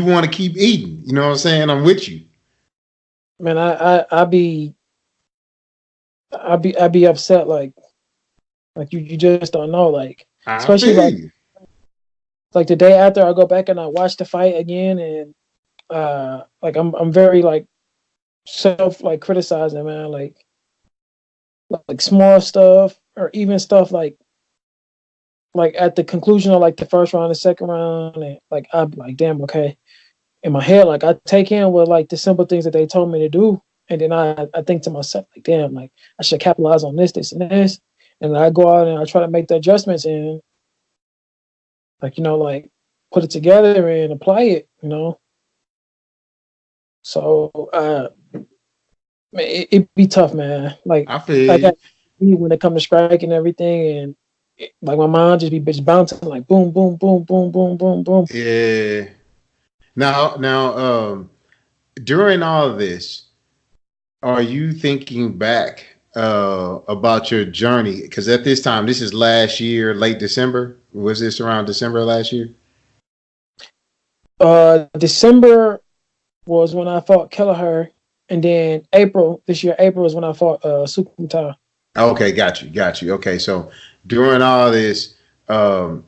want to keep eating. You know what I'm saying? I'm with you. man, I'd be upset. Like you just don't know. Like I especially feel you. like the day after I go back and I watch the fight again, and like I'm very like self like criticizing, man. Like small stuff, or even stuff like at the conclusion of like the first round, the second round, and like I'm like, damn, okay. In my head, like I take in with like the simple things that they told me to do, and then I think to myself, like, damn, like I should capitalize on this, and this, and I go out and I try to make the adjustments and like like put it together and apply it. So man, it'd be tough, man. I feel Like you. when it comes to striking and everything, and like my mind just be bitch bouncing like boom, boom, boom, boom, boom, boom, boom. Yeah. Now, during all of this, are you thinking back about your journey? Because at this time, this is last year, late December. Was this around December last year? December was when I fought Kelleher, and then April is when I fought Sukumta. Okay, got you. Okay, so during all this, um,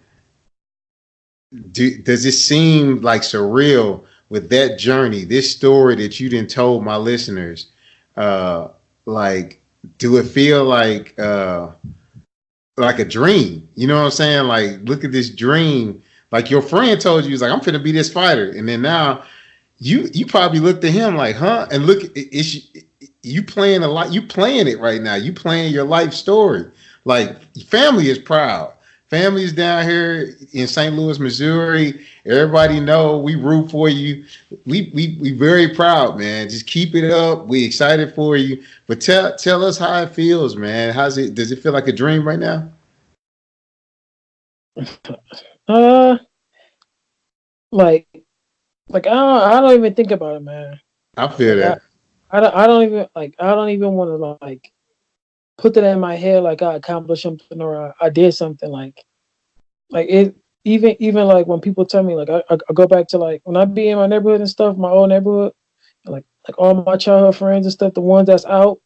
does it seem like surreal with that journey, this story that you didn't told my listeners? Uh, like, do it feel like a dream? You know what I'm saying? Like, look at this dream. Like your friend told you, he's like, I'm finna be this fighter, and then now you probably looked at him like, huh? And look, you playing a lot. You playing it right now. You playing your life story. Like family is proud. Family is down here in St. Louis, Missouri. Everybody know we root for you. We very proud, man. Just keep it up. We excited for you. But tell us how it feels, man. Does it feel like a dream right now? Uh, like I don't even think about it, man. I feel Like that. I don't even want to like. put that in my head like I accomplished something or I did something like it. Even like when people tell me like I go back to like when I be in my neighborhood and stuff, my old neighborhood, like all my childhood friends and stuff, the ones that's out,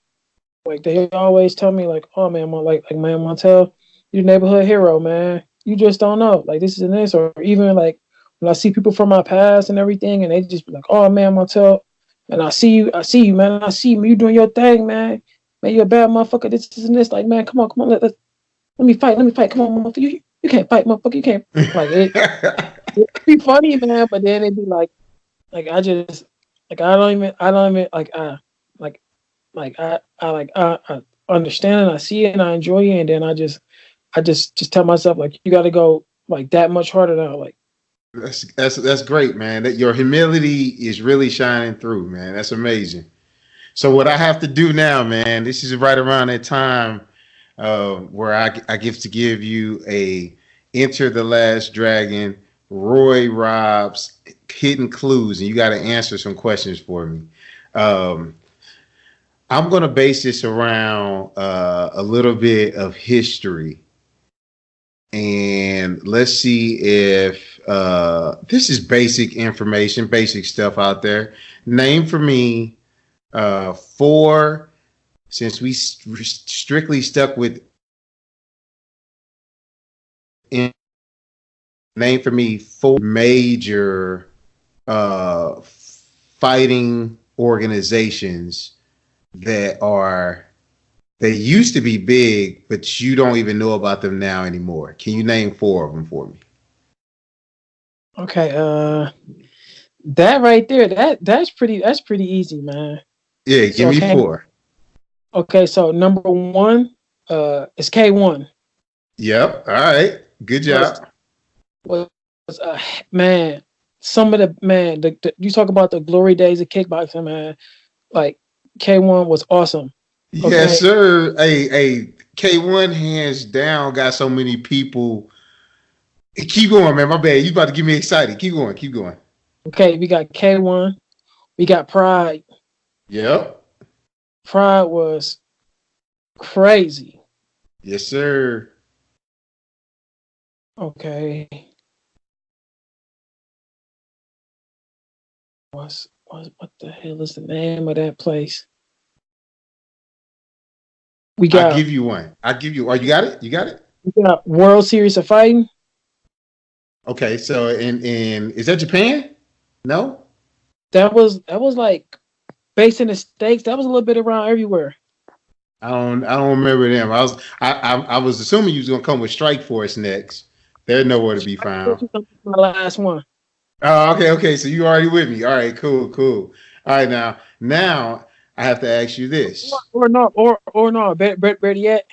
like they always tell me like, oh man, like man, Montel, you neighborhood hero, man. You just don't know, like this and this, or even like when I see people from my past and everything, and they just be like, oh man, Montel, and I see you, man, I see you, you doing your thing, man, you're a bad motherfucker, this and this, like man, come on, let me fight, come on, motherfucker, you can't fight, motherfucker, you can't, like it be funny, man, but then it'd be like I just I don't even like I understand and I see it and I enjoy it, and then I just tell myself like you got to go like that much harder now, like. That's great, man. That your humility is really shining through, man. That's amazing. So what I have to do now, man, this is right around that time where I get to give you a Enter the Last Dragon, Roy Robs hidden clues, and you got to answer some questions for me. I'm going to base this around a little bit of history. And let's see if this is basic information, basic stuff out there. Name for me four, since we strictly stuck with, name for me four major fighting organizations they used to be big, but you don't even know about them now anymore. Can you name four of them for me? Okay, that right there, that's pretty easy, man. Yeah, give me four. Okay, so number one, is K1. Yep. All right. Good job. Was man, some of the you talk about the glory days of kickboxing, man. Like K1 was awesome. Okay. Yes, sir. Hey, K1 hands down got so many people. Keep going, man. My bad. You about to get me excited. Keep going. Okay, we got K1. We got Pride. Yep. Pride was crazy. Yes, sir. Okay. What the hell is the name of that place? I'll give you one. Oh, you got it? We got World Series of Fighting. Okay, so in is that Japan? No? That was like based in the States. That was a little bit around everywhere. I don't remember them. I was assuming you was gonna come with Strike Force next. They're nowhere to be found. My last one. Oh, okay. So you already with me. All right, cool. All right, now I have to ask you this. Or no. Better yet,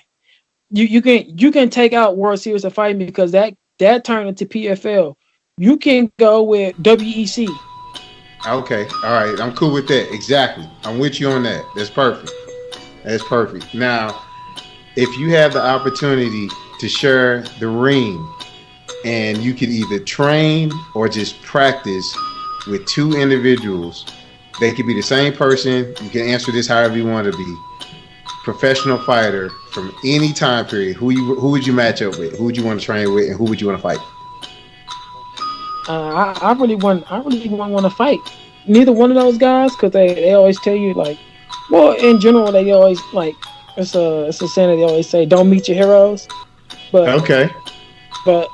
you can take out World Series of Fighting because that turned into PFL. You can go with WEC. Okay, all right. I'm cool with that. Exactly. I'm with you on that. That's perfect. Now, if you have the opportunity to share the ring, and you could either train or just practice with two individuals. They could be the same person. You can answer this however you want to be. Professional fighter from any time period. Who would you match up with? Who would you want to train with, and who would you want to fight? I really want to fight neither one of those guys because they always tell you like, well, in general they always like it's a saying that they always say don't meet your heroes. But okay. But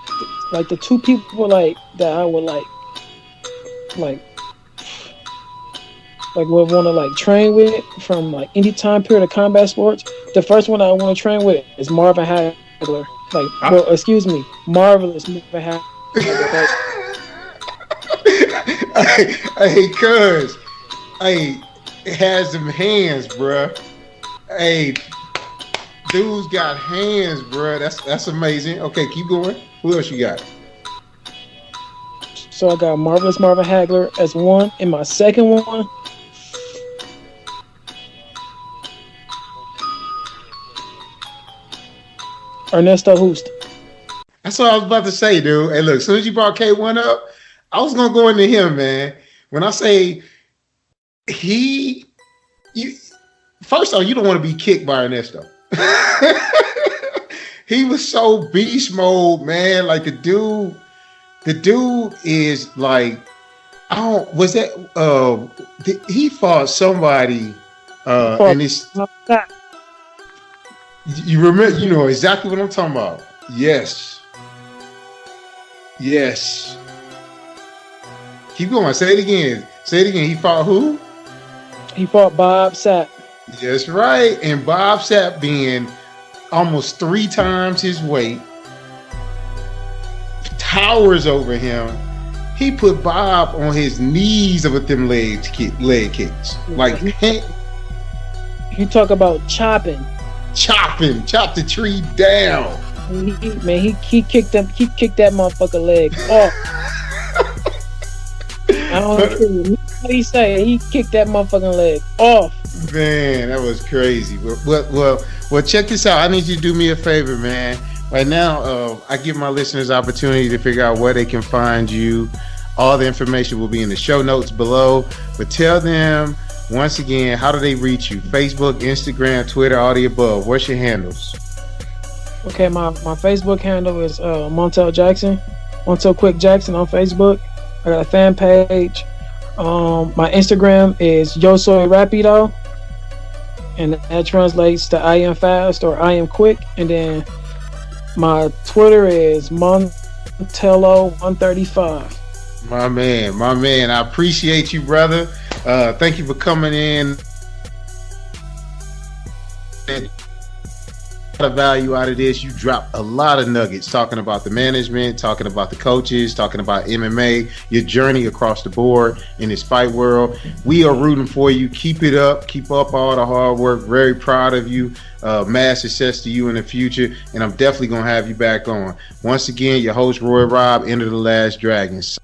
like the two people like that I would like would want to like train with from like any time period of combat sports. The first one I want to train with is Marvin Hagler. Marvelous Marvin Hagler. Hey, it has them hands, bruh. Hey, dude's got hands, bruh. That's amazing. Okay, keep going. Who else you got? So I got Marvelous Marvin Hagler as one. And my second one, Ernesto Hoost. That's what I was about to say, dude. Hey, look, as soon as you brought K1 up, I was gonna go into him, man. When I say first off, you don't want to be kicked by Ernesto. He was so beast mode, man. Like the dude is like, I don't, was that, he fought somebody, and it's, you remember, you know exactly what I'm talking about. Yes. Yes. Keep going. Say it again. Say it again. He fought who? He fought Bob Sapp. That's right. And Bob Sapp being almost 3 times his weight, towers over him. He put Bob on his knees with them leg kicks. Like, you talk about chopping. Chop the tree down. He kicked that motherfucker leg off. I don't know what he say. He kicked that motherfucking leg off. Man, that was crazy. Well, check this out. I need you to do me a favor, man. Right now, I give my listeners opportunity to figure out where they can find you. All the information will be in the show notes below. But tell them, once again, how do they reach you? Facebook, Instagram, Twitter, all the above. What's your handles? Okay, my Facebook handle is Montel Jackson. Montel Quik Jackson on Facebook. I got a fan page. My Instagram is Yo Soy Rapido. And that translates to I am fast or I am quick. And then my Twitter is Montelo135. My man. I appreciate you, brother. Thank you for coming in. A lot of value out of this. You dropped a lot of nuggets talking about the management, talking about the coaches, talking about MMA, your journey across the board in this fight world. We are rooting for you. Keep it up. Keep up all the hard work. Very proud of you. Mad success to you in the future. And I'm definitely going to have you back on. Once again, your host, Roy Robb, Enter the Last Dragons.